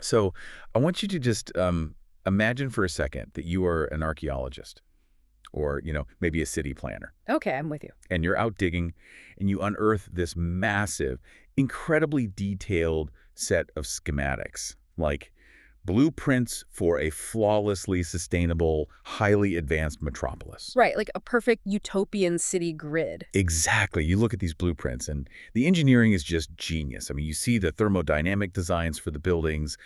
So I want you to just imagine for a second that you are an archaeologist or, maybe a city planner, Okay, I'm with you. and you're out digging and you unearth this massive, incredibly detailed set of schematics, like blueprints for a flawlessly sustainable, highly advanced metropolis. Right, like a perfect utopian city grid. Exactly. You look at these blueprints, and the engineering is just genius. I mean, you see the thermodynamic designs for the buildings,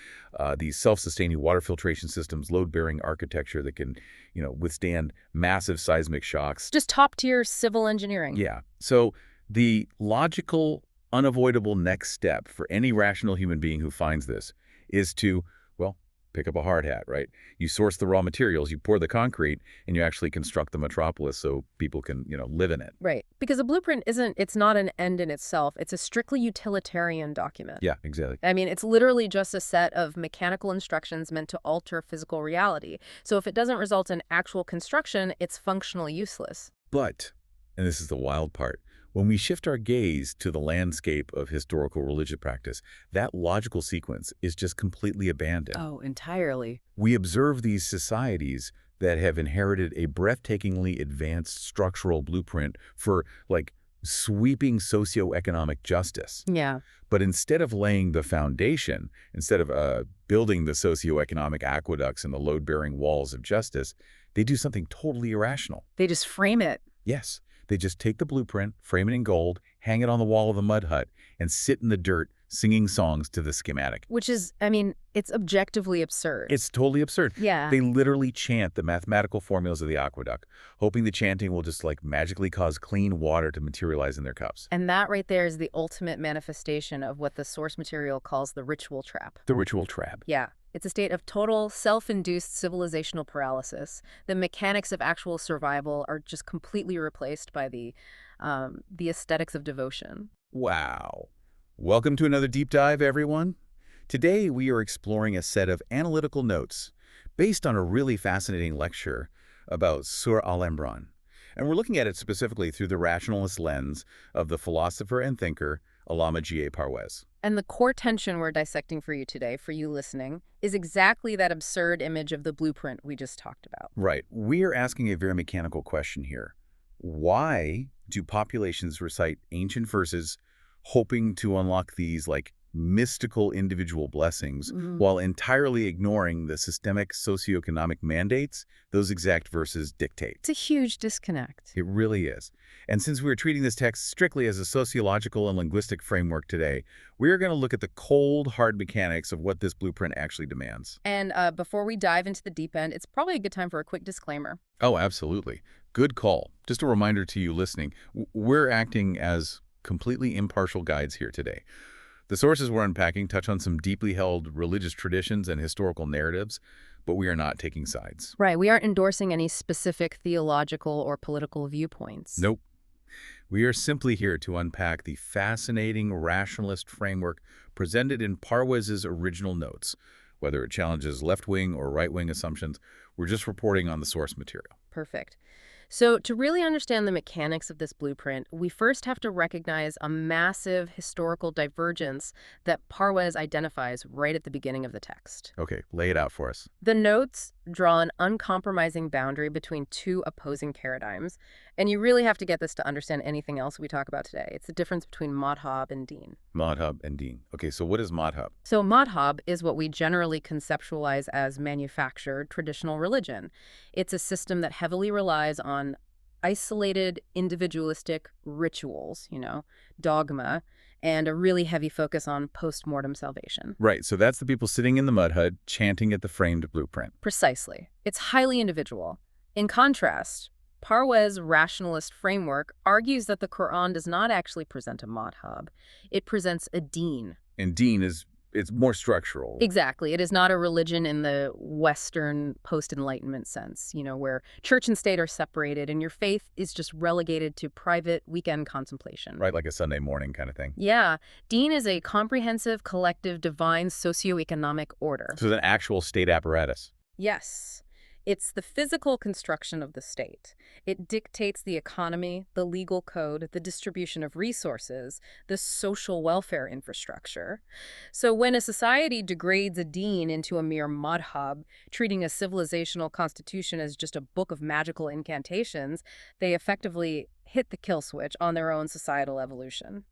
these self-sustaining water filtration systems, load-bearing architecture that can, withstand massive seismic shocks. Just top-tier civil engineering. Yeah. So the logical, unavoidable next step for any rational human being who finds this is to, well, pick up a hard hat, right? You source the raw materials, you pour the concrete, and you actually construct the metropolis so people can, live in it. Right, because a blueprint it's not an end in itself. It's a strictly utilitarian document. Yeah, exactly. I mean, it's literally just a set of mechanical instructions meant to alter physical reality. So if it doesn't result in actual construction, it's functionally useless. But, and this is the wild part, when we shift our gaze to the landscape of historical religious practice, that logical sequence is just completely abandoned. Oh, entirely. We observe these societies that have inherited a breathtakingly advanced structural blueprint for, like, sweeping socioeconomic justice. Yeah. But instead of laying the foundation, instead of building the socioeconomic aqueducts and the load-bearing walls of justice, they do something totally irrational. They just frame it. Yes, they just take the blueprint, frame it in gold, hang it on the wall of the mud hut, and sit in the dirt singing songs to the schematic. Which is, I mean, it's objectively absurd. It's totally absurd. Yeah. They literally chant the mathematical formulas of the aqueduct, hoping the chanting will just magically cause clean water to materialize in their cups. And that right there is the ultimate manifestation of what the source material calls the ritual trap. The ritual trap. Yeah. It's a state of total self-induced civilizational paralysis. The mechanics of actual survival are just completely replaced by the aesthetics of devotion. Wow. Welcome to another deep dive, everyone. Today, we are exploring a set of analytical notes based on a really fascinating lecture about Surah Al-Imran. And we're looking at it specifically through the rationalist lens of the philosopher and thinker Allama G.A. Parwez. And the core tension we're dissecting for you today, for you listening, is exactly that absurd image of the blueprint we just talked about. Right. We are asking a very mechanical question here. Why do populations recite ancient verses hoping to unlock these, mystical individual blessings while entirely ignoring the systemic socioeconomic mandates those exact verses dictate? It's a huge disconnect. It really is. And since we're treating this text strictly as a sociological and linguistic framework today, we're going to look at the cold, hard mechanics of what this blueprint actually demands. And before we dive into the deep end, it's probably a good time for a quick disclaimer. Oh, absolutely. Good call. Just a reminder to you listening, we're acting as completely impartial guides here today. The sources we're unpacking touch on some deeply held religious traditions and historical narratives, but we are not taking sides. Right. We aren't endorsing any specific theological or political viewpoints. Nope. We are simply here to unpack the fascinating rationalist framework presented in Parwez's original notes. Whether it challenges left-wing or right-wing assumptions, we're just reporting on the source material. Perfect. So to really understand the mechanics of this blueprint, we first have to recognize a massive historical divergence that Parwez identifies right at the beginning of the text. Okay, lay it out for us. The notes draw an uncompromising boundary between two opposing paradigms, and you really have to get this to understand anything else we talk about today. It's the difference between Mazhab and Deen. Mazhab and Deen. Okay, so what is Mazhab? So Mazhab is what we generally conceptualize as manufactured traditional religion. It's a system that heavily relies on isolated, individualistic rituals, dogma, and a really heavy focus on post-mortem salvation. Right, so that's the people sitting in the mud hut chanting at the framed blueprint. Precisely. It's highly individual. In contrast, Parwez's rationalist framework argues that the Quran does not actually present a madhab. It presents a deen. And Deen it's more structural. Exactly. It is not a religion in the Western post-Enlightenment sense, where church and state are separated and your faith is just relegated to private weekend contemplation. Right, like a Sunday morning kind of thing. Yeah. Deen is a comprehensive, collective, divine socioeconomic order. So it's an actual state apparatus. Yes. It's the physical construction of the state. It dictates the economy, the legal code, the distribution of resources, the social welfare infrastructure. So when a society degrades a deen into a mere madhab, treating a civilizational constitution as just a book of magical incantations, they effectively hit the kill switch on their own societal evolution.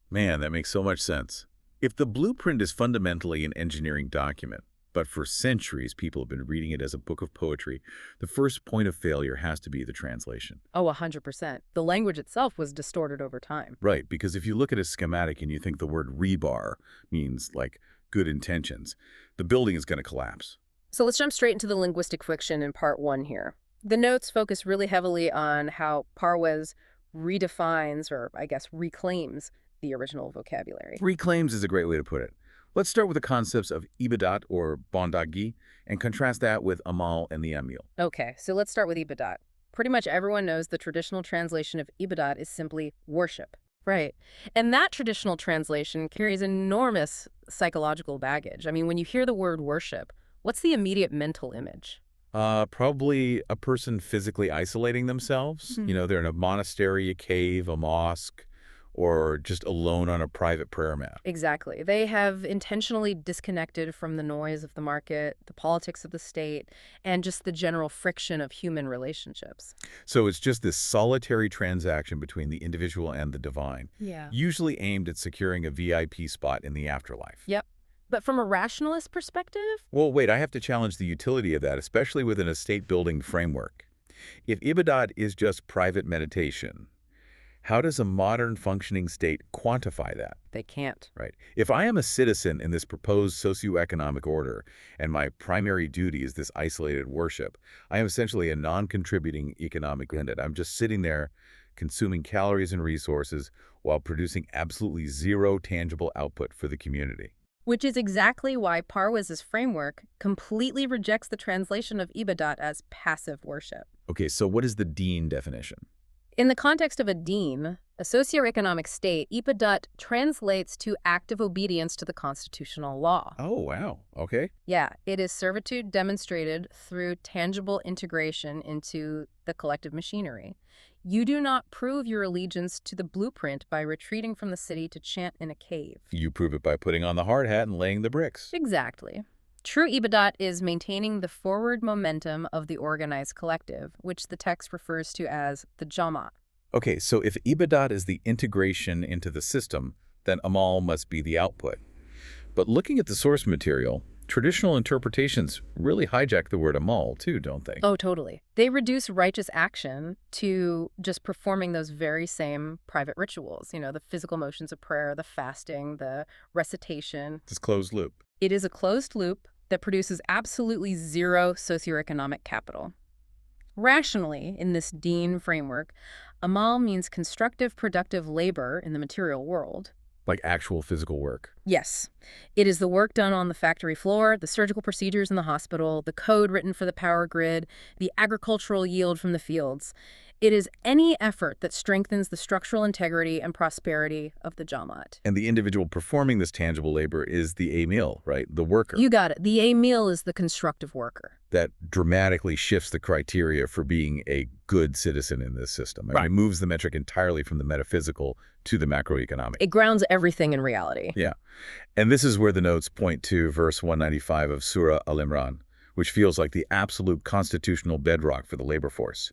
Man, that makes so much sense. If the blueprint is fundamentally an engineering document, but for centuries people have been reading it as a book of poetry, the first point of failure has to be the translation. Oh, 100%. The language itself was distorted over time. Right, because if you look at a schematic and you think the word rebar means, like, good intentions, the building is going to collapse. So let's jump straight into the linguistic friction in part one here. The notes focus really heavily on how Parwez redefines, or I guess reclaims, the original vocabulary. Reclaims is a great way to put it. Let's start with the concepts of ibadat or bondagi and contrast that with amal and the emil. Okay, so let's start with ibadat. Pretty much everyone knows the traditional translation of ibadat is simply worship. Right. And that traditional translation carries enormous psychological baggage. I mean, when you hear the word worship, what's the immediate mental image? Probably a person physically isolating themselves. You know, they're in a monastery, a cave, a mosque, or just alone on a private prayer mat. Exactly. They have intentionally disconnected from the noise of the market, the politics of the state, and just the general friction of human relationships. So it's just this solitary transaction between the individual and the divine, Yeah. usually aimed at securing a VIP spot in the afterlife. Yep. But from a rationalist perspective? Well, wait, I have to challenge the utility of that, especially within a state-building framework. If ibadat is just private meditation, how does a modern functioning state quantify that? They can't. Right. If I am a citizen in this proposed socioeconomic order and my primary duty is this isolated worship, I am essentially a non-contributing economic unit. I'm just sitting there consuming calories and resources while producing absolutely zero tangible output for the community. Which is exactly why Parwez's framework completely rejects the translation of ibadat as passive worship. Okay, so what is the Deen definition? In the context of a deen, a socioeconomic state, ibadat translates to active obedience to the constitutional law. Oh, wow. Okay. Yeah, it is servitude demonstrated through tangible integration into the collective machinery. You do not prove your allegiance to the blueprint by retreating from the city to chant in a cave. You prove it by putting on the hard hat and laying the bricks. Exactly. True ibadat is maintaining the forward momentum of the organized collective, which the text refers to as the Jamaat. Okay, so if ibadat is the integration into the system, then amal must be the output. But looking at the source material, traditional interpretations really hijack the word amal too, don't they? Oh, totally. They reduce righteous action to just performing those very same private rituals, the physical motions of prayer, the fasting, the recitation. This closed loop. It is a closed loop that produces absolutely zero socioeconomic capital. Rationally, in this Deen framework, amal means constructive, productive labor in the material world. Like actual physical work. Yes. It is the work done on the factory floor, the surgical procedures in the hospital, the code written for the power grid, the agricultural yield from the fields. It is any effort that strengthens the structural integrity and prosperity of the Jamaat. And the individual performing this tangible labor is the Amil, right? The worker. You got it. The Amil is the constructive worker. That dramatically shifts the criteria for being a good citizen in this system. I mean, it moves the metric entirely from the metaphysical to the macroeconomic. It grounds everything in reality. Yeah. And this is where the notes point to verse 195 of Surah Al-Imran, which feels like the absolute constitutional bedrock for the labor force.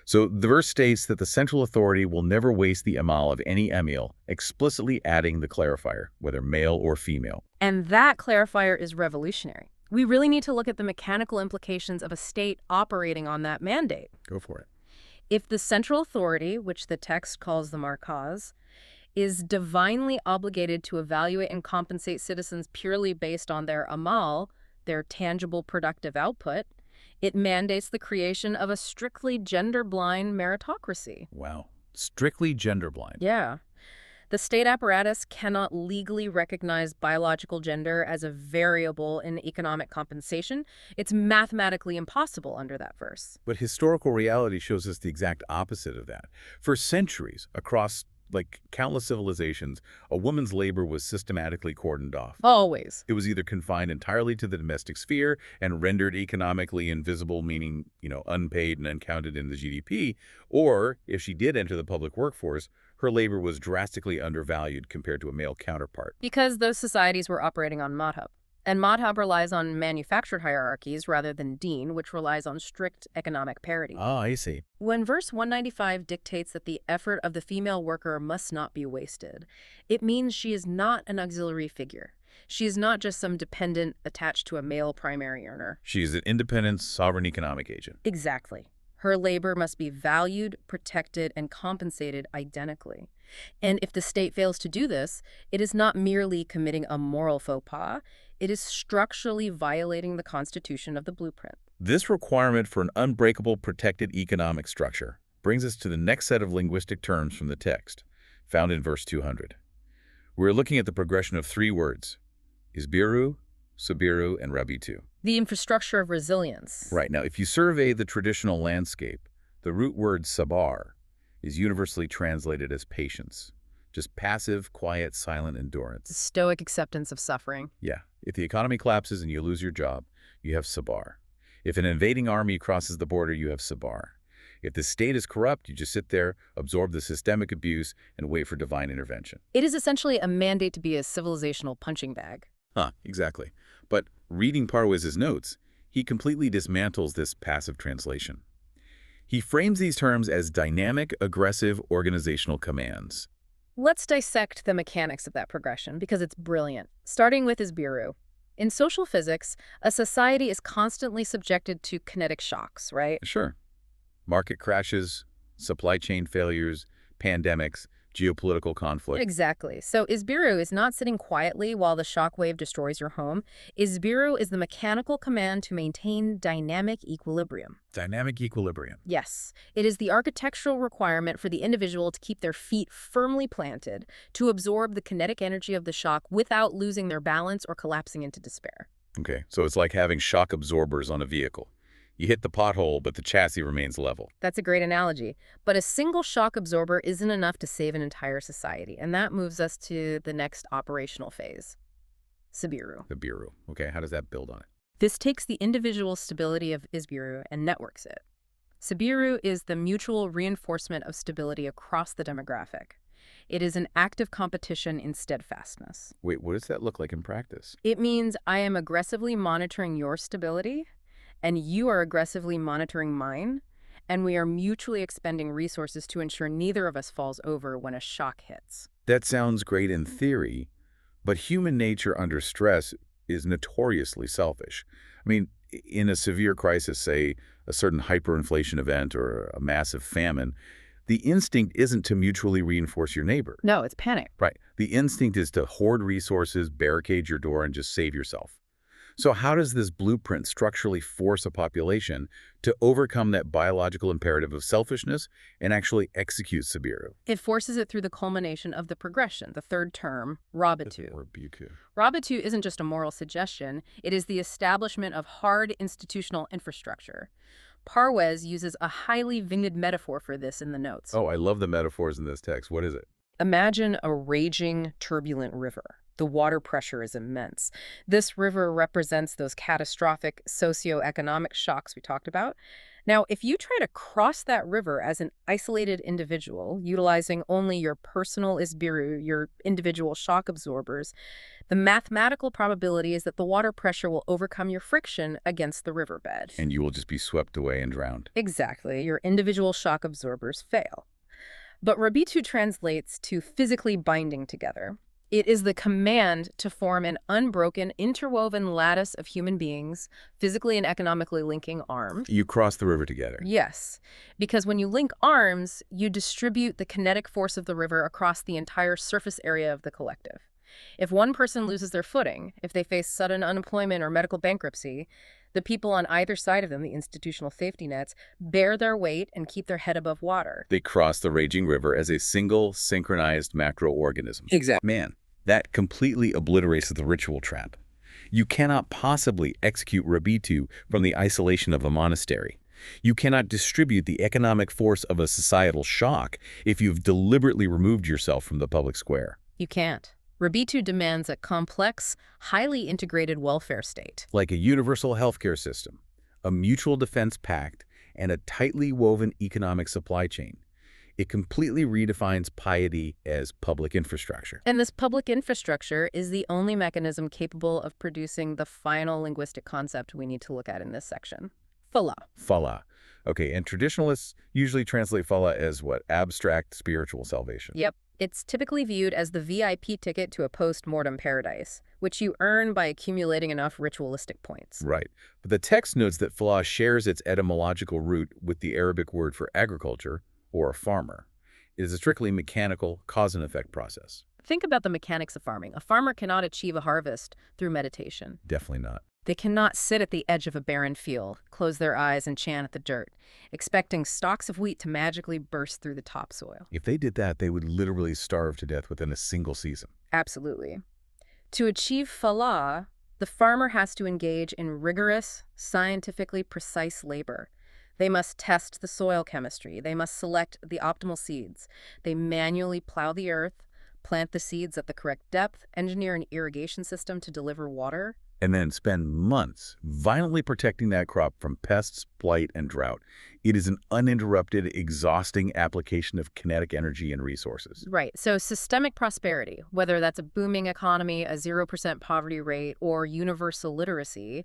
So the verse states that the central authority will never waste the amal of any emil, explicitly adding the clarifier, whether male or female. And that clarifier is revolutionary. We really need to look at the mechanical implications of a state operating on that mandate. Go for it. If the central authority, which the text calls the markaz, is divinely obligated to evaluate and compensate citizens purely based on their amal, their tangible productive output, it mandates the creation of a strictly gender-blind meritocracy. Wow. Strictly gender-blind. Yeah. The state apparatus cannot legally recognize biological gender as a variable in economic compensation. It's mathematically impossible under that verse. But historical reality shows us the exact opposite of that. For centuries, across like countless civilizations, a woman's labor was systematically cordoned off. Always. It was either confined entirely to the domestic sphere and rendered economically invisible, meaning, unpaid and uncounted in the GDP, or if she did enter the public workforce, her labor was drastically undervalued compared to a male counterpart. Because those societies were operating on Madhab. And Madhab relies on manufactured hierarchies rather than Deen, which relies on strict economic parity. Ah, I see. When verse 195 dictates that the effort of the female worker must not be wasted, it means she is not an auxiliary figure. She is not just some dependent attached to a male primary earner. She is an independent, sovereign economic agent. Exactly. Her labor must be valued, protected, and compensated identically. And if the state fails to do this, it is not merely committing a moral faux pas, it is structurally violating the constitution of the blueprint. This requirement for an unbreakable, protected economic structure brings us to the next set of linguistic terms from the text, found in verse 200. We're looking at the progression of three words, isbiru, sabiru, and rabitu. The infrastructure of resilience. Right. Now, if you survey the traditional landscape, the root word sabar is universally translated as patience. Just passive, quiet, silent endurance. The stoic acceptance of suffering. Yeah. If the economy collapses and you lose your job, you have sabar. If an invading army crosses the border, you have sabar. If the state is corrupt, you just sit there, absorb the systemic abuse, and wait for divine intervention. It is essentially a mandate to be a civilizational punching bag. Exactly. But reading Parwez's notes, he completely dismantles this passive translation. He frames these terms as dynamic, aggressive organizational commands. Let's dissect the mechanics of that progression because it's brilliant, starting with isbiru. In social physics, a society is constantly subjected to kinetic shocks, right? Sure. Market crashes, supply chain failures, pandemics, geopolitical conflict. Exactly. So isbiru is not sitting quietly while the shockwave destroys your home. Isbiru is the mechanical command to maintain dynamic equilibrium. Dynamic equilibrium. Yes. It is the architectural requirement for the individual to keep their feet firmly planted, to absorb the kinetic energy of the shock without losing their balance or collapsing into despair. Okay, so it's like having shock absorbers on a vehicle. You hit the pothole, but the chassis remains level. That's a great analogy. But a single shock absorber isn't enough to save an entire society. And that moves us to the next operational phase, sabiru. The biru. Okay, how does that build on it? This takes the individual stability of isbiru and networks it. Sabiru is the mutual reinforcement of stability across the demographic. It is an active competition in steadfastness. Wait, what does that look like in practice? It means I am aggressively monitoring your stability, and you are aggressively monitoring mine, and we are mutually expending resources to ensure neither of us falls over when a shock hits. That sounds great in theory, but human nature under stress is notoriously selfish. I mean, in a severe crisis, say a certain hyperinflation event or a massive famine, the instinct isn't to mutually reinforce your neighbor. No, it's panic. Right. The instinct is to hoard resources, barricade your door, and just save yourself. So how does this blueprint structurally force a population to overcome that biological imperative of selfishness and actually execute sabiru? It forces it through the culmination of the progression, the third term, rabitu. Or buku. Rabitu isn't just a moral suggestion, it is the establishment of hard institutional infrastructure. Parwez uses a highly winged metaphor for this in the notes. Oh, I love the metaphors in this text. What is it? Imagine a raging, turbulent river. The water pressure is immense. This river represents those catastrophic socioeconomic shocks we talked about. Now, if you try to cross that river as an isolated individual, utilizing only your personal isbiru, your individual shock absorbers, the mathematical probability is that the water pressure will overcome your friction against the riverbed. And you will just be swept away and drowned. Exactly. Your individual shock absorbers fail. But Rabitu translates to physically binding together. It is the command to form an unbroken, interwoven lattice of human beings, physically and economically linking arms. You cross the river together. Yes, because when you link arms, you distribute the kinetic force of the river across the entire surface area of the collective. If one person loses their footing, if they face sudden unemployment or medical bankruptcy, the people on either side of them, the institutional safety nets, bear their weight and keep their head above water. They cross the raging river as a single, synchronized macroorganism. Exactly. Man, that completely obliterates the ritual trap. You cannot possibly execute Rabitu from the isolation of a monastery. You cannot distribute the economic force of a societal shock if you've deliberately removed yourself from the public square. You can't. Rebitu demands a complex, highly integrated welfare state. Like a universal healthcare system, a mutual defense pact, and a tightly woven economic supply chain. It completely redefines piety as public infrastructure. And this public infrastructure is the only mechanism capable of producing the final linguistic concept we need to look at in this section. Falah. Falah. Okay, and traditionalists usually translate falah as what? Abstract spiritual salvation. Yep. It's typically viewed as the VIP ticket to a post-mortem paradise, which you earn by accumulating enough ritualistic points. Right. But the text notes that falah shares its etymological root with the Arabic word for agriculture, or a farmer. It is a strictly mechanical cause and effect process. Think about the mechanics of farming. A farmer cannot achieve a harvest through meditation. Definitely not. They cannot sit at the edge of a barren field, close their eyes and chant at the dirt, expecting stalks of wheat to magically burst through the topsoil. If they did that, they would literally starve to death within a single season. Absolutely. To achieve falah, the farmer has to engage in rigorous, scientifically precise labor. They must test the soil chemistry. They must select the optimal seeds. They manually plow the earth, plant the seeds at the correct depth, engineer an irrigation system to deliver water, and then spend months violently protecting that crop from pests, blight, and drought. It is an uninterrupted, exhausting application of kinetic energy and resources. Right. So systemic prosperity, whether that's a booming economy, a 0% poverty rate, or universal literacy,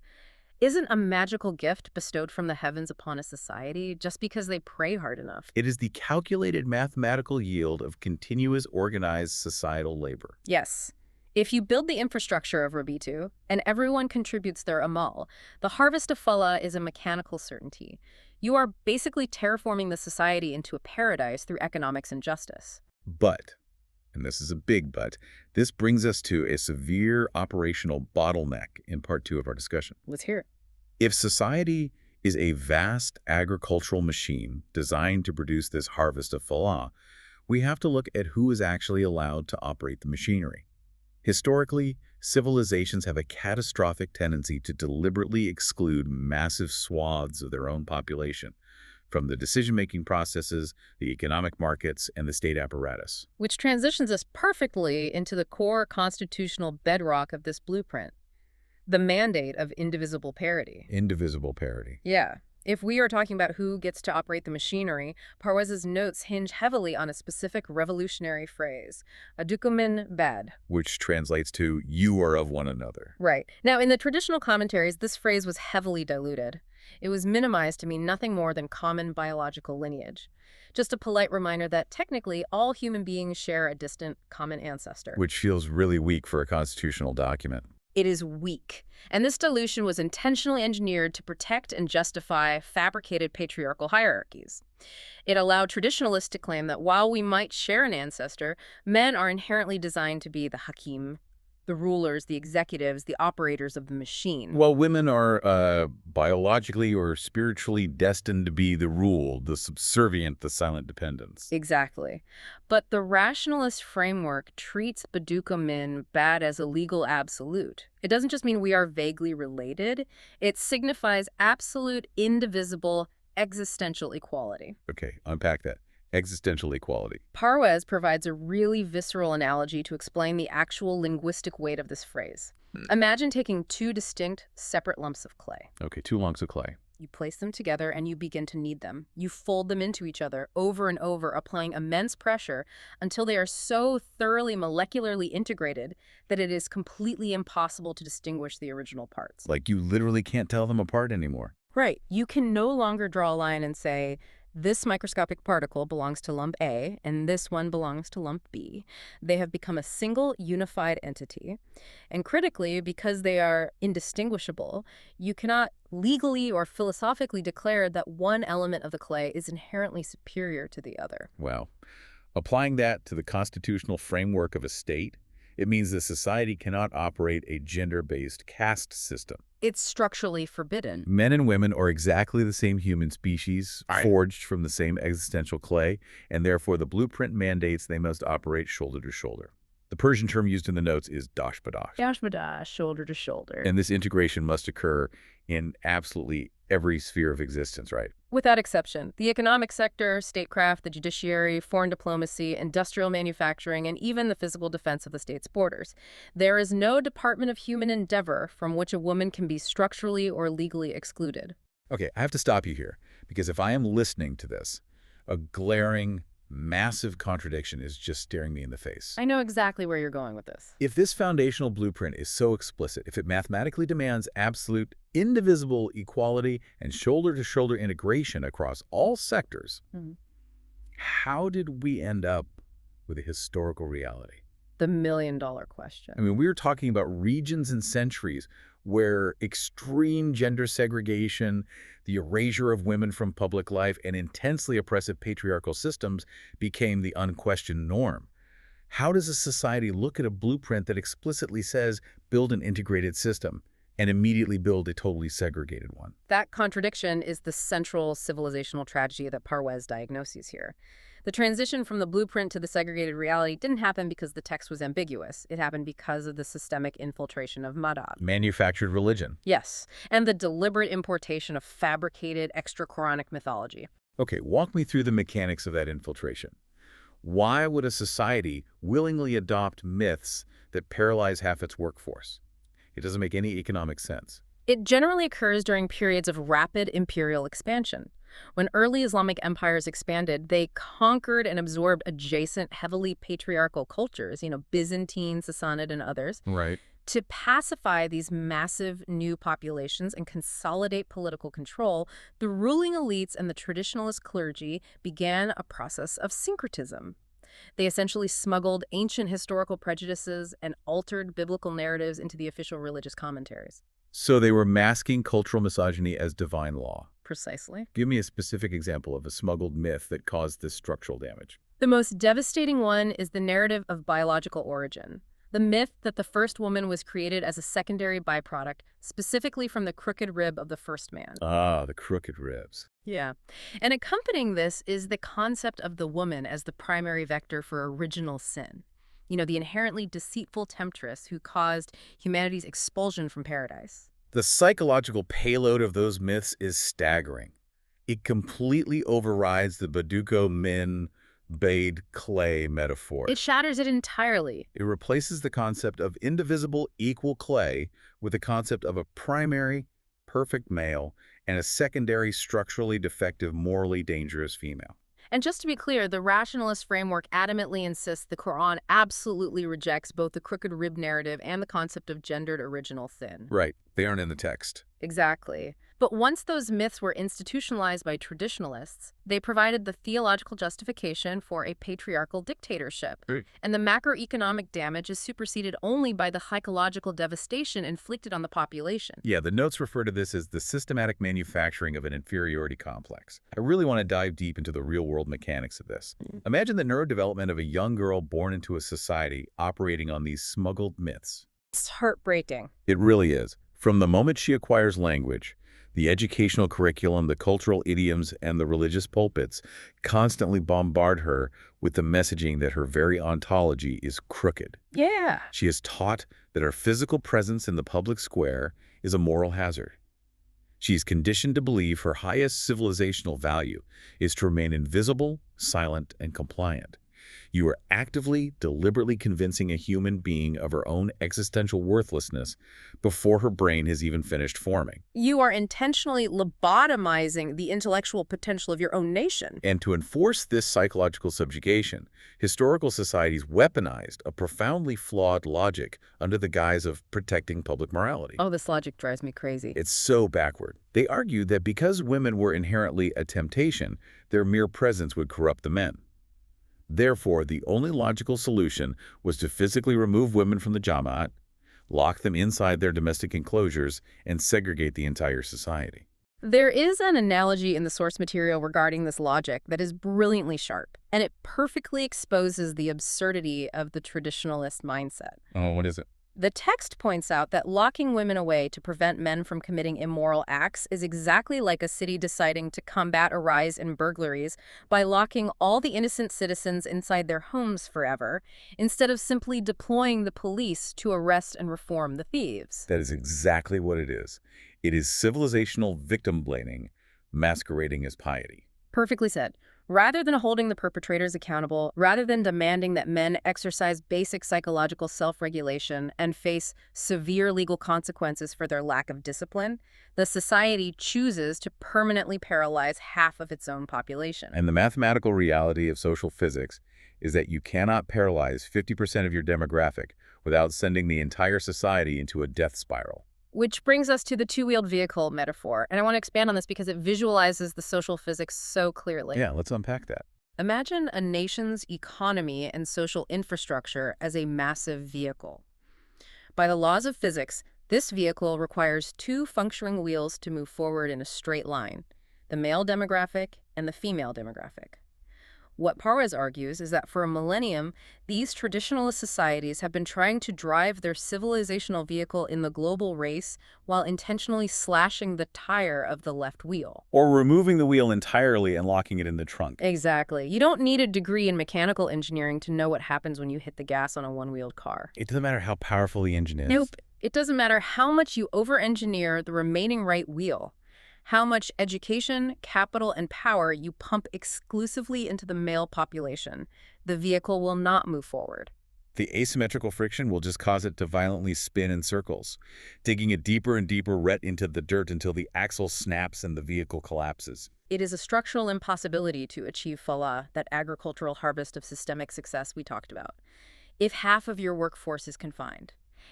isn't a magical gift bestowed from the heavens upon a society just because they pray hard enough. It is the calculated mathematical yield of continuous organized societal labor. Yes. If you build the infrastructure of Rebitu, and everyone contributes their amal, the harvest of falah is a mechanical certainty. You are basically terraforming the society into a paradise through economics and justice. But, and this is a big but, this brings us to a severe operational bottleneck in part 2 of our discussion. Let's hear it. If society is a vast agricultural machine designed to produce this harvest of falah, we have to look at who is actually allowed to operate the machinery. Historically, civilizations have a catastrophic tendency to deliberately exclude massive swaths of their own population from the decision-making processes, the economic markets, and the state apparatus. Which transitions us perfectly into the core constitutional bedrock of this blueprint, the mandate of indivisible parity. Indivisible parity. Yeah. If we are talking about who gets to operate the machinery, Parwez's notes hinge heavily on a specific revolutionary phrase, adukumin bad. Which translates to, you are of one another. Right. Now, in the traditional commentaries, this phrase was heavily diluted. It was minimized to mean nothing more than common biological lineage. Just a polite reminder that technically all human beings share a distant common ancestor. Which feels really weak for a constitutional document. It is weak. And this dilution was intentionally engineered to protect and justify fabricated patriarchal hierarchies. It allowed traditionalists to claim that while we might share an ancestor, men are inherently designed to be the hakim, the rulers, the executives, the operators of the machine. Well, women are biologically or spiritually destined to be the ruled, the subservient, the silent dependents. Exactly. But the rationalist framework treats Baduka Min bad as a legal absolute. It doesn't just mean we are vaguely related. It signifies absolute, indivisible, existential equality. Okay, unpack that. Existential equality. Parwez provides a really visceral analogy to explain the actual linguistic weight of this phrase. Imagine taking two distinct, separate lumps of clay. Okay, 2 lumps of clay. You place them together and you begin to knead them. You fold them into each other over and over, applying immense pressure until they are so thoroughly molecularly integrated that it is completely impossible to distinguish the original parts. Like you literally can't tell them apart anymore. Right. You can no longer draw a line and say, this microscopic particle belongs to lump A, and this one belongs to lump B. They have become a single, unified entity. And critically, because they are indistinguishable, you cannot legally or philosophically declare that one element of the clay is inherently superior to the other. Wow. Applying that to the constitutional framework of a state, it means that society cannot operate a gender-based caste system. It's structurally forbidden. Men and women are exactly the same human species, forged from the same existential clay, and therefore the blueprint mandates they must operate shoulder to shoulder. The Persian term used in the notes is dash-ba-dash. Dash-ba-dash, shoulder to shoulder. And this integration must occur in absolutely every sphere of existence, right? Without exception, the economic sector, statecraft, the judiciary, foreign diplomacy, industrial manufacturing, and even the physical defense of the state's borders. There is no department of human endeavor from which a woman can be structurally or legally excluded. Okay, I have to stop you here, because if I am listening to this, a glaring, massive contradiction is just staring me in the face. I know exactly where you're going with this. If this foundational blueprint is so explicit, if it mathematically demands absolute, indivisible equality and shoulder-to-shoulder integration across all sectors, how did we end up with a historical reality? The million-dollar question. I mean, we were talking about regions and centuries where extreme gender segregation, the erasure of women from public life, and intensely oppressive patriarchal systems became the unquestioned norm. How does a society look at a blueprint that explicitly says, build an integrated system, and immediately build a totally segregated one? That contradiction is the central civilizational tragedy that Parwez diagnoses here. The transition from the blueprint to the segregated reality didn't happen because the text was ambiguous. It happened because of the systemic infiltration of Mazhab. Manufactured religion. Yes, and the deliberate importation of fabricated extra-Quranic mythology. Okay, walk me through the mechanics of that infiltration. Why would a society willingly adopt myths that paralyze half its workforce? It doesn't make any economic sense. It generally occurs during periods of rapid imperial expansion. When early Islamic empires expanded, they conquered and absorbed adjacent, heavily patriarchal cultures, Byzantine, Sassanid, and others. Right. To pacify these massive new populations and consolidate political control, the ruling elites and the traditionalist clergy began a process of syncretism. They essentially smuggled ancient historical prejudices and altered biblical narratives into the official religious commentaries. So they were masking cultural misogyny as divine law. Precisely. Give me a specific example of a smuggled myth that caused this structural damage. The most devastating one is the narrative of biological origin. The myth that the first woman was created as a secondary byproduct, specifically from the crooked rib of the first man. Ah, the crooked ribs. Yeah. And accompanying this is the concept of the woman as the primary vector for original sin. The inherently deceitful temptress who caused humanity's expulsion from paradise. The psychological payload of those myths is staggering. It completely overrides the Baduko Min Bade clay metaphor. It shatters it entirely. It replaces the concept of indivisible equal clay with the concept of a primary, perfect male and a secondary, structurally defective, morally dangerous female. And just to be clear, the rationalist framework adamantly insists the Quran absolutely rejects both the crooked rib narrative and the concept of gendered original sin. Right. They aren't in the text. Exactly. But once those myths were institutionalized by traditionalists, they provided the theological justification for a patriarchal dictatorship. And the macroeconomic damage is superseded only by the psychological devastation inflicted on the population. Yeah, the notes refer to this as the systematic manufacturing of an inferiority complex. I really want to dive deep into the real-world mechanics of this. Imagine the neurodevelopment of a young girl born into a society operating on these smuggled myths. It's heartbreaking. It really is. From the moment she acquires language, the educational curriculum, the cultural idioms, and the religious pulpits constantly bombard her with the messaging that her very ontology is crooked. Yeah. She is taught that her physical presence in the public square is a moral hazard. She is conditioned to believe her highest civilizational value is to remain invisible, silent, and compliant. You are actively, deliberately convincing a human being of her own existential worthlessness before her brain has even finished forming. You are intentionally lobotomizing the intellectual potential of your own nation. And to enforce this psychological subjugation, historical societies weaponized a profoundly flawed logic under the guise of protecting public morality. Oh, this logic drives me crazy. It's so backward. They argued that because women were inherently a temptation, their mere presence would corrupt the men. Therefore, the only logical solution was to physically remove women from the Jama'at, lock them inside their domestic enclosures, and segregate the entire society. There is an analogy in the source material regarding this logic that is brilliantly sharp, and it perfectly exposes the absurdity of the traditionalist mindset. Oh, what is it? The text points out that locking women away to prevent men from committing immoral acts is exactly like a city deciding to combat a rise in burglaries by locking all the innocent citizens inside their homes forever, instead of simply deploying the police to arrest and reform the thieves. That is exactly what it is. It is civilizational victim blaming masquerading as piety. Perfectly said. Rather than holding the perpetrators accountable, rather than demanding that men exercise basic psychological self-regulation and face severe legal consequences for their lack of discipline, the society chooses to permanently paralyze half of its own population. And the mathematical reality of social physics is that you cannot paralyze 50% of your demographic without sending the entire society into a death spiral. Which brings us to the two-wheeled vehicle metaphor, and I want to expand on this because it visualizes the social physics so clearly. Yeah, let's unpack that. Imagine a nation's economy and social infrastructure as a massive vehicle. By the laws of physics, this vehicle requires two functioning wheels to move forward in a straight line, the male demographic and the female demographic. What Parwez argues is that for a millennium, these traditionalist societies have been trying to drive their civilizational vehicle in the global race while intentionally slashing the tire of the left wheel. Or removing the wheel entirely and locking it in the trunk. Exactly. You don't need a degree in mechanical engineering to know what happens when you hit the gas on a one-wheeled car. It doesn't matter how powerful the engine is. Nope. It doesn't matter how much you over-engineer the remaining right wheel, how much education, capital, and power you pump exclusively into the male population. The vehicle will not move forward. The asymmetrical friction will just cause it to violently spin in circles, digging a deeper and deeper rut into the dirt until the axle snaps and the vehicle collapses. It is a structural impossibility to achieve falah, that agricultural harvest of systemic success we talked about, if half of your workforce is confined.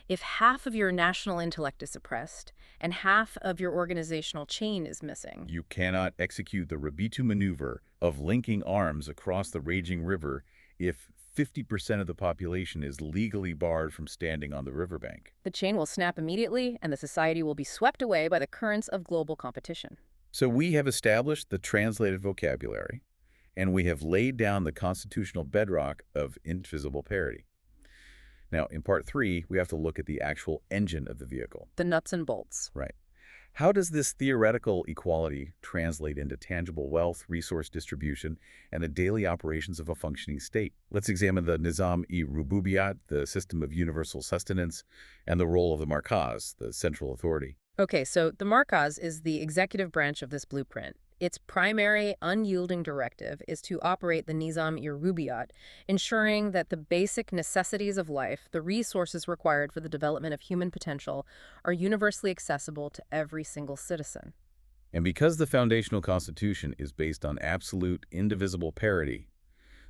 If half of your national intellect is suppressed, and half of your organizational chain is missing. You cannot execute the Rabitu maneuver of linking arms across the raging river if 50% of the population is legally barred from standing on the riverbank. The chain will snap immediately, and the society will be swept away by the currents of global competition. So we have established the translated vocabulary, and we have laid down the constitutional bedrock of indivisible parity. Now, in part 3, we have to look at the actual engine of the vehicle. The nuts and bolts. Right. How does this theoretical equality translate into tangible wealth, resource distribution, and the daily operations of a functioning state? Let's examine the Nizam-e-Rububiyat, the system of universal sustenance, and the role of the Markaz, the central authority. Okay, so the Markaz is the executive branch of this blueprint. Its primary, unyielding directive is to operate the Nizam-e-Rububiyat, ensuring that the basic necessities of life, the resources required for the development of human potential, are universally accessible to every single citizen. And because the foundational constitution is based on absolute, indivisible parity,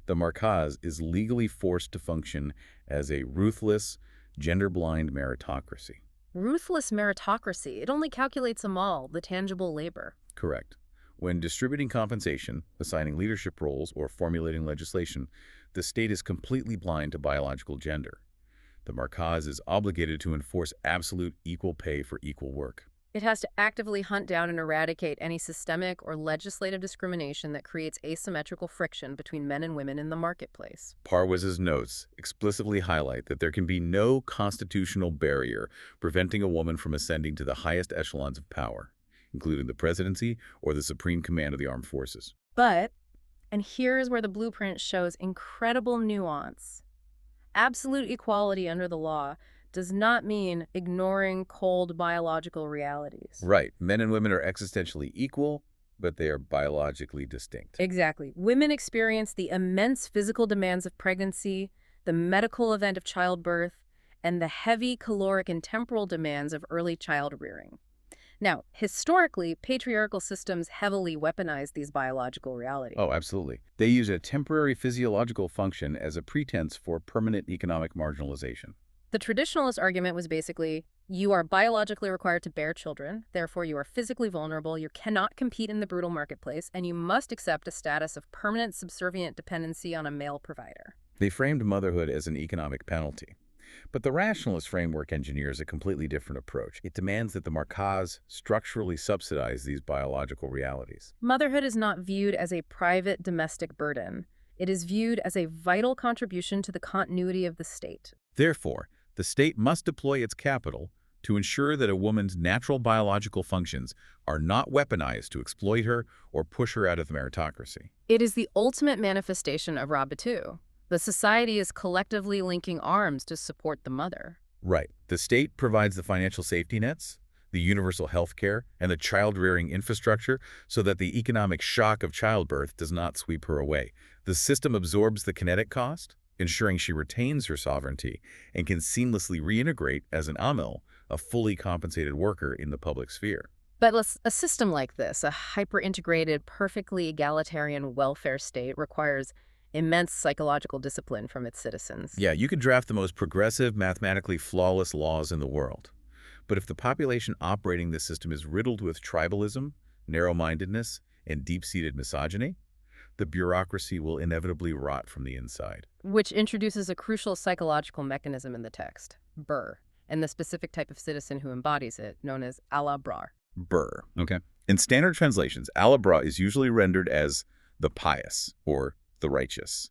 the Markaz is legally forced to function as a ruthless, gender-blind meritocracy. Ruthless meritocracy. It only calculates amal, the tangible labor. Correct. When distributing compensation, assigning leadership roles, or formulating legislation, the state is completely blind to biological gender. The Markaz is obligated to enforce absolute equal pay for equal work. It has to actively hunt down and eradicate any systemic or legislative discrimination that creates asymmetrical friction between men and women in the marketplace. Parwez's notes explicitly highlight that there can be no constitutional barrier preventing a woman from ascending to the highest echelons of power, including the presidency or the supreme command of the armed forces. But, and here's where the blueprint shows incredible nuance, absolute equality under the law does not mean ignoring cold biological realities. Right. Men and women are existentially equal, but they are biologically distinct. Exactly. Women experience the immense physical demands of pregnancy, the medical event of childbirth, and the heavy caloric and temporal demands of early child rearing. Now, historically, patriarchal systems heavily weaponize these biological realities. Oh, absolutely. They use a temporary physiological function as a pretense for permanent economic marginalization. The traditionalist argument was basically, you are biologically required to bear children, therefore you are physically vulnerable, you cannot compete in the brutal marketplace, and you must accept a status of permanent subservient dependency on a male provider. They framed motherhood as an economic penalty. But the rationalist framework engineers a completely different approach. It demands that the Markaz structurally subsidize these biological realities. Motherhood is not viewed as a private domestic burden. It is viewed as a vital contribution to the continuity of the state. Therefore, The state must deploy its capital to ensure that a woman's natural biological functions are not weaponized to exploit her or push her out of the meritocracy. It is the ultimate manifestation of Rabatu. The society is collectively linking arms to support the mother. Right. The state provides the financial safety nets, the universal health care, and the child-rearing infrastructure so that the economic shock of childbirth does not sweep her away. The system absorbs the kinetic cost, ensuring she retains her sovereignty and can seamlessly reintegrate as an amil, a fully compensated worker in the public sphere. But a system like this, a hyper-integrated, perfectly egalitarian welfare state, requires immense psychological discipline from its citizens. Yeah, you could draft the most progressive, mathematically flawless laws in the world. But if the population operating this system is riddled with tribalism, narrow-mindedness, and deep-seated misogyny, the bureaucracy will inevitably rot from the inside. Which introduces a crucial psychological mechanism in the text, burr, and the specific type of citizen who embodies it, known as Allah-brar. Burr. Okay. In standard translations, Allah-brar is usually rendered as the pious or the righteous.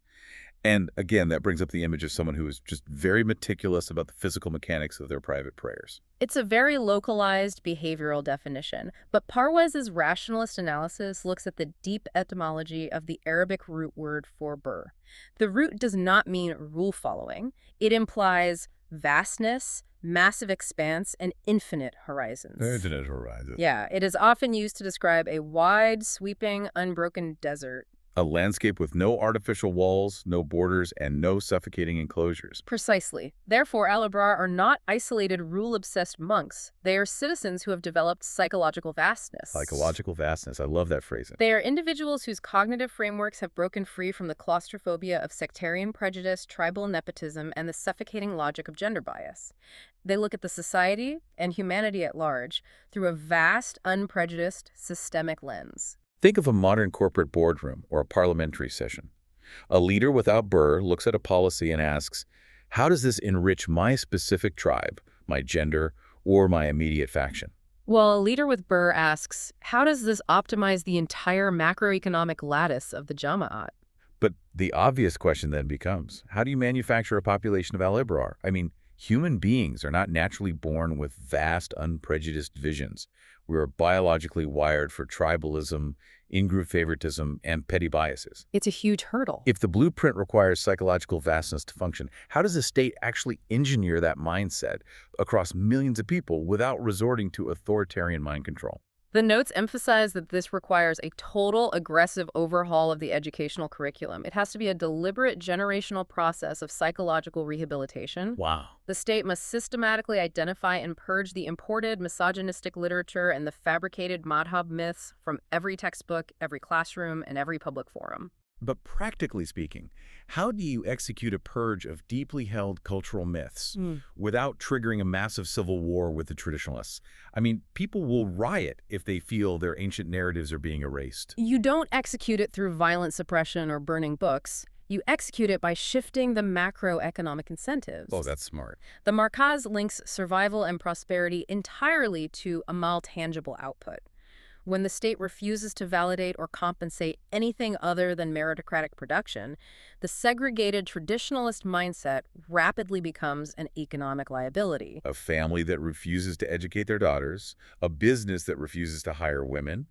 And again, that brings up the image of someone who is just very meticulous about the physical mechanics of their private prayers. It's a very localized behavioral definition, but Parwez's rationalist analysis looks at the deep etymology of the Arabic root word for burr. The root does not mean rule-following. It implies vastness, massive expanse, and infinite horizons. Infinite horizons. Yeah, it is often used to describe a wide, sweeping, unbroken desert. A landscape with no artificial walls, no borders, and no suffocating enclosures. Precisely. Therefore, Allah-brar are not isolated, rule-obsessed monks. They are citizens who have developed psychological vastness. Psychological vastness. I love that phrasing. They are individuals whose cognitive frameworks have broken free from the claustrophobia of sectarian prejudice, tribal nepotism, and the suffocating logic of gender bias. They look at the society and humanity at large through a vast, unprejudiced, systemic lens. Think of a modern corporate boardroom or a parliamentary session. A leader without burr looks at a policy and asks, how does this enrich my specific tribe, my gender, or my immediate faction? Well, a leader with burr asks, how does this optimize the entire macroeconomic lattice of the Jama'at? But the obvious question then becomes, how do you manufacture a population of al-ibrar? I mean, human beings are not naturally born with vast, unprejudiced visions. We are biologically wired for tribalism, in-group favoritism, and petty biases. It's a huge hurdle. If the blueprint requires psychological vastness to function, how does the state actually engineer that mindset across millions of people without resorting to authoritarian mind control? The notes emphasize that this requires a total, aggressive overhaul of the educational curriculum. It has to be a deliberate generational process of psychological rehabilitation. Wow. The state must systematically identify and purge the imported misogynistic literature and the fabricated Mazhab myths from every textbook, every classroom, and every public forum. But practically speaking, how do you execute a purge of deeply held cultural myths without triggering a massive civil war with the traditionalists? I mean, people will riot if they feel their ancient narratives are being erased. You don't execute it through violent suppression or burning books. You execute it by shifting the macroeconomic incentives. Oh, that's smart. The Markaz links survival and prosperity entirely to a mal-tangible output. When the state refuses to validate or compensate anything other than meritocratic production, the segregated traditionalist mindset rapidly becomes an economic liability. A family that refuses to educate their daughters, a business that refuses to hire women,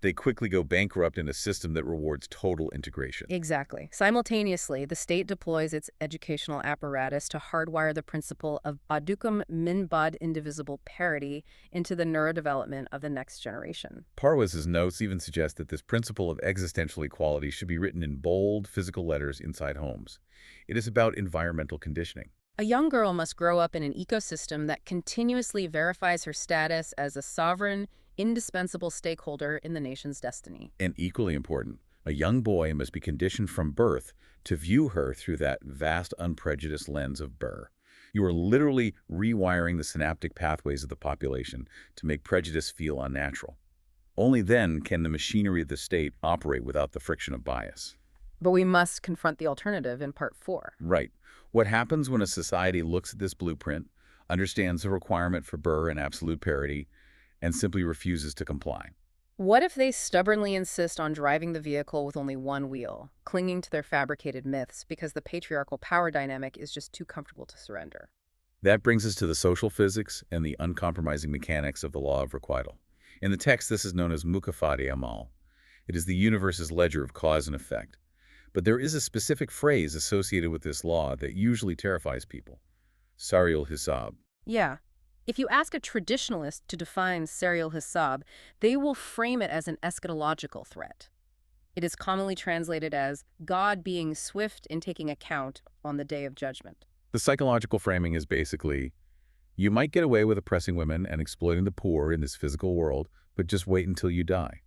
they quickly go bankrupt in a system that rewards total integration. Exactly. Simultaneously, the state deploys its educational apparatus to hardwire the principle of badukum min bad indivisible parity into the neurodevelopment of the next generation. Parwez's notes even suggest that this principle of existential equality should be written in bold, physical letters inside homes. It is about environmental conditioning. A young girl must grow up in an ecosystem that continuously verifies her status as a sovereign, indispensable stakeholder in the nation's destiny. And equally important, a young boy must be conditioned from birth to view her through that vast, unprejudiced lens of burr. You are literally rewiring the synaptic pathways of the population to make prejudice feel unnatural. Only then can the machinery of the state operate without the friction of bias. But we must confront the alternative in Part 4. Right. What happens when a society looks at this blueprint, understands the requirement for burr and absolute parity, and simply refuses to comply? What if they stubbornly insist on driving the vehicle with only one wheel, clinging to their fabricated myths because the patriarchal power dynamic is just too comfortable to surrender? That brings us to the social physics and the uncompromising mechanics of the law of requital. In the text, this is known as mukafati amal. It is the universe's ledger of cause and effect. But there is a specific phrase associated with this law that usually terrifies people. Sariul hisab. Yeah. If you ask a traditionalist to define serial hisab, they will frame it as an eschatological threat. It is commonly translated as God being swift in taking account on the day of judgment. The psychological framing is basically, you might get away with oppressing women and exploiting the poor in this physical world, but just wait until you die.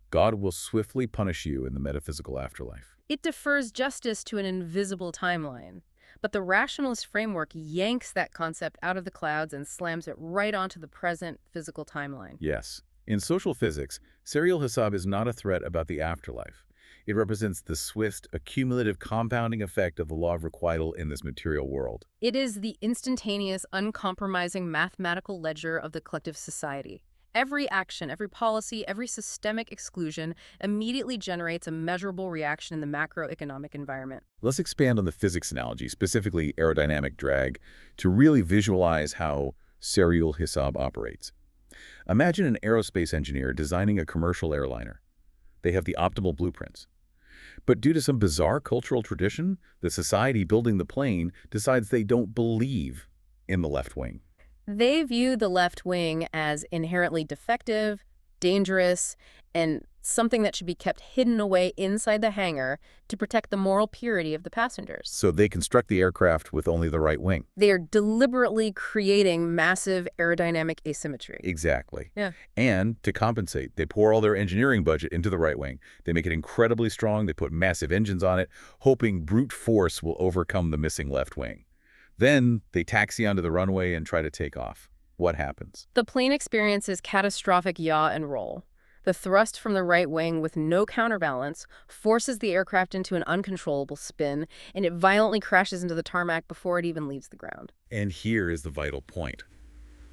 God will swiftly punish you in the metaphysical afterlife. It defers justice to an invisible timeline. But the rationalist framework yanks that concept out of the clouds and slams it right onto the present physical timeline. Yes. In social physics, serial hisab is not a threat about the afterlife. It represents the swift, accumulative compounding effect of the law of requital in this material world. It is the instantaneous, uncompromising mathematical ledger of the collective society. Every action, every policy, every systemic exclusion immediately generates a measurable reaction in the macroeconomic environment. Let's expand on the physics analogy, specifically aerodynamic drag, to really visualize how serial hisab operates. Imagine an aerospace engineer designing a commercial airliner. They have the optimal blueprints. But due to some bizarre cultural tradition, the society building the plane decides they don't believe in the left wing. They view the left wing as inherently defective, dangerous, and something that should be kept hidden away inside the hangar to protect the moral purity of the passengers. So they construct the aircraft with only the right wing. They are deliberately creating massive aerodynamic asymmetry. Exactly. Yeah. And to compensate, they pour all their engineering budget into the right wing. They make it incredibly strong. They put massive engines on it, hoping brute force will overcome the missing left wing. Then they taxi onto the runway and try to take off. What happens? The plane experiences catastrophic yaw and roll. The thrust from the right wing with no counterbalance forces the aircraft into an uncontrollable spin, and it violently crashes into the tarmac before it even leaves the ground. And here is the vital point.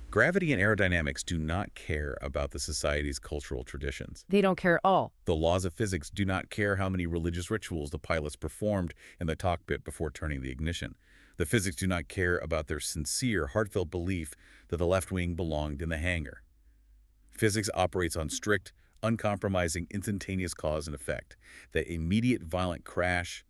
Gravity and aerodynamics do not care about the society's cultural traditions. They don't care at all. The laws of physics do not care how many religious rituals the pilots performed in the cockpit before turning the ignition. The physics do not care about their sincere, heartfelt belief that the left wing belonged in the hangar. Physics operates on strict, uncompromising, instantaneous cause and effect. That immediate violent crash,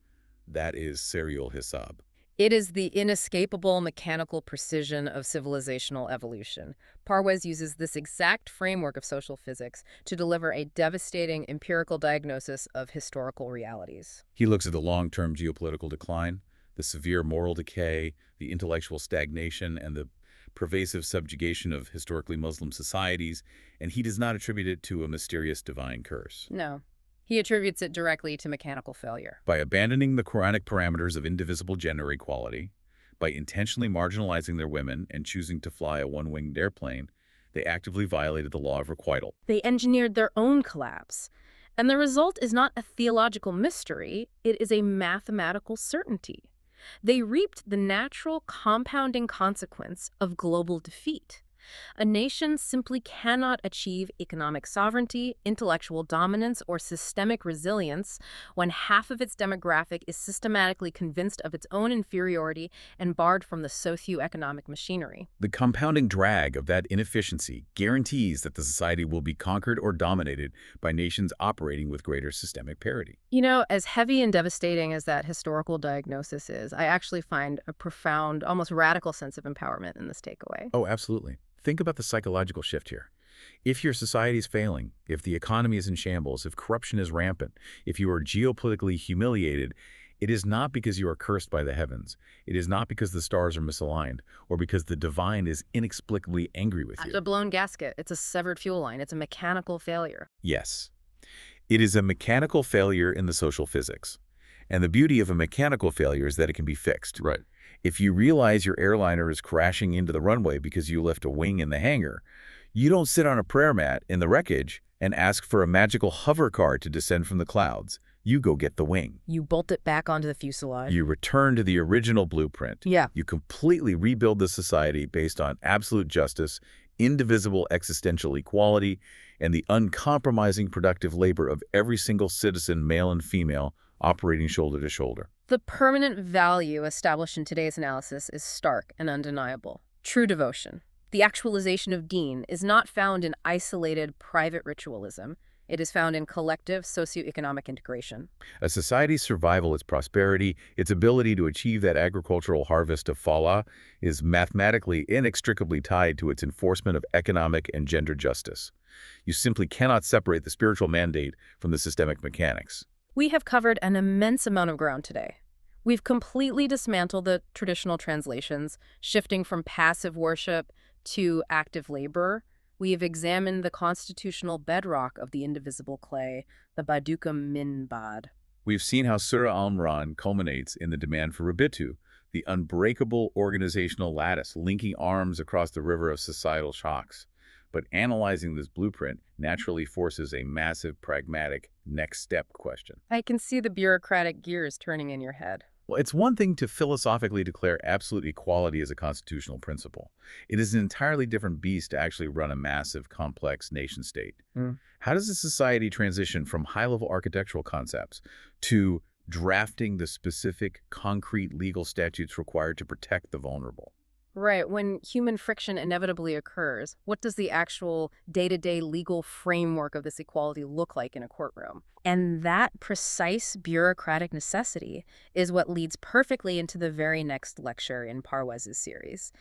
that is serial hisab. It is the inescapable mechanical precision of civilizational evolution. Parwez uses this exact framework of social physics to deliver a devastating empirical diagnosis of historical realities. He looks at the long-term geopolitical decline, the severe moral decay, the intellectual stagnation, and the pervasive subjugation of historically Muslim societies, and he does not attribute it to a mysterious divine curse. No. He attributes it directly to mechanical failure. By abandoning the Quranic parameters of indivisible gender equality, by intentionally marginalizing their women and choosing to fly a one-winged airplane, they actively violated the law of requital. They engineered their own collapse. And the result is not a theological mystery, it is a mathematical certainty. They reaped the natural compounding consequence of global defeat. A nation simply cannot achieve economic sovereignty, intellectual dominance, or systemic resilience when half of its demographic is systematically convinced of its own inferiority and barred from the socio-economic machinery. The compounding drag of that inefficiency guarantees that the society will be conquered or dominated by nations operating with greater systemic parity. You know, as heavy and devastating as that historical diagnosis is, I actually find a profound, almost radical sense of empowerment in this takeaway. Oh, absolutely. Think about the psychological shift here. If your society is failing, if the economy is in shambles, if corruption is rampant, if you are geopolitically humiliated, it is not because you are cursed by the heavens. It is not because the stars are misaligned or because the divine is inexplicably angry with you. It's a blown gasket. It's a severed fuel line. It's a mechanical failure. Yes. It is a mechanical failure in the social physics. And the beauty of a mechanical failure is that it can be fixed. Right. If you realize your airliner is crashing into the runway because you left a wing in the hangar, you don't sit on a prayer mat in the wreckage and ask for a magical hover car to descend from the clouds. You go get the wing. You bolt it back onto the fuselage. You return to the original blueprint. Yeah. You completely rebuild the society based on absolute justice, indivisible existential equality, and the uncompromising productive labor of every single citizen, male and female, operating shoulder to shoulder. The permanent value established in today's analysis is stark and undeniable. True devotion. The actualization of Deen is not found in isolated private ritualism. It is found in collective socioeconomic integration. A society's survival, its prosperity, its ability to achieve that agricultural harvest of falah is mathematically inextricably tied to its enforcement of economic and gender justice. You simply cannot separate the spiritual mandate from the systemic mechanics. We have covered an immense amount of ground today. We've completely dismantled the traditional translations, shifting from passive worship to active labor. We have examined the constitutional bedrock of the indivisible clay, the Badukum min Bad. We've seen how Surah Al-Imran culminates in the demand for Rabitu, the unbreakable organizational lattice linking arms across the river of societal shocks. But analyzing this blueprint naturally forces a massive, pragmatic, next step question. I can see the bureaucratic gears turning in your head. Well, it's one thing to philosophically declare absolute equality as a constitutional principle. It is an entirely different beast to actually run a massive, complex nation-state. How does a society transition from high-level architectural concepts to drafting the specific, concrete legal statutes required to protect the vulnerable? Right. When human friction inevitably occurs, what does the actual day-to-day legal framework of this equality look like in a courtroom? And that precise bureaucratic necessity is what leads perfectly into the very next lecture in Parwez's series.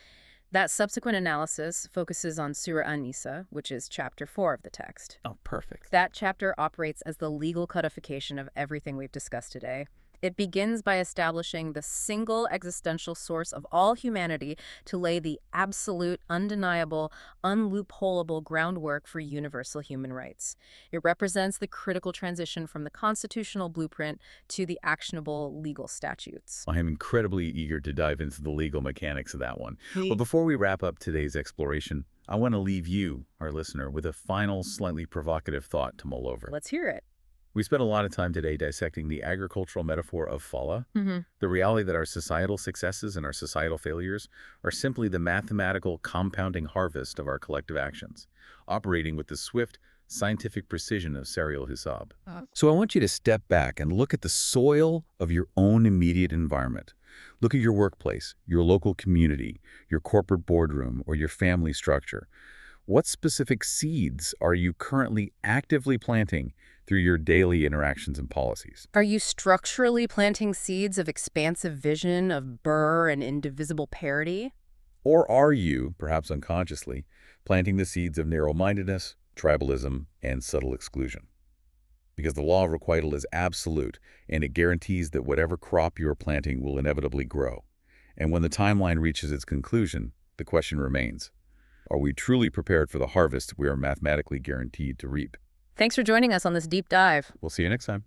That subsequent analysis focuses on Surah An-Nisa, which is chapter 4 of the text. Oh, perfect. That chapter operates as the legal codification of everything we've discussed today. It begins by establishing the single existential source of all humanity to lay the absolute, undeniable, unloopholable groundwork for universal human rights. It represents the critical transition from the constitutional blueprint to the actionable legal statutes. I am incredibly eager to dive into the legal mechanics of that one. But before we wrap up today's exploration, I want to leave you, our listener, with a final, slightly provocative thought to mull over. Let's hear it. We spent a lot of time today dissecting the agricultural metaphor of falah, the reality that our societal successes and our societal failures are simply the mathematical compounding harvest of our collective actions, operating with the swift, scientific precision of serial hisab. So I want you to step back and look at the soil of your own immediate environment. Look at your workplace, your local community, your corporate boardroom, or your family structure. What specific seeds are you currently actively planting through your daily interactions and policies? Are you structurally planting seeds of expansive vision, of Burr and indivisible parity? Or are you, perhaps unconsciously, planting the seeds of narrow-mindedness, tribalism, and subtle exclusion? Because the law of requital is absolute, and it guarantees that whatever crop you're planting will inevitably grow. And when the timeline reaches its conclusion, the question remains, are we truly prepared for the harvest we are mathematically guaranteed to reap? Thanks for joining us on this deep dive. We'll see you next time.